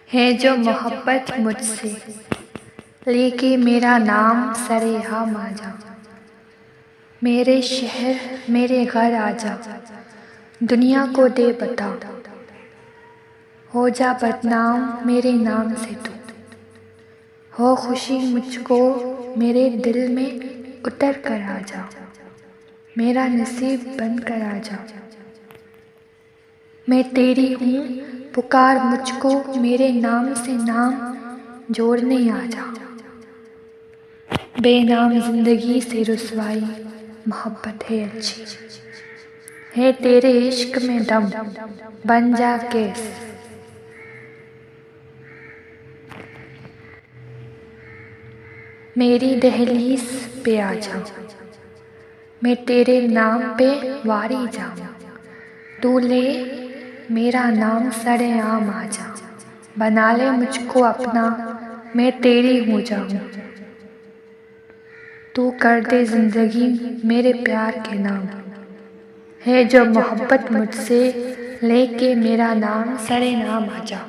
है जो मोहब्बत मुझसे, लेके मेरा नाम सरेआम आ जा। मेरे शहर मेरे घर आ जा, दुनिया को दे बता। हो जा बदनाम मेरे नाम से तू, हो खुशी मुझको मेरे दिल में उतर कर आ जा। मेरा नसीब बन कर आ जा। मैं तेरी हूँ, पुकार मुझको मेरे नाम से नाम जोड़ने आ जा। बेनाम जिंदगी से रुसवाई मोहब्बत है अच्छी, है तेरे इश्क में दम बन जा केस। मेरी दहलीज पे आ जा, मैं तेरे नाम पे वारी जाऊँ। तू ले मेरा नाम सरेआम आ जा, बना ले मुझको अपना मैं तेरी हो जाऊँ। तू कर दे जिंदगी मेरे प्यार के नाम, है जो मोहब्बत मुझसे लेके मेरा नाम सरेआम आ जा।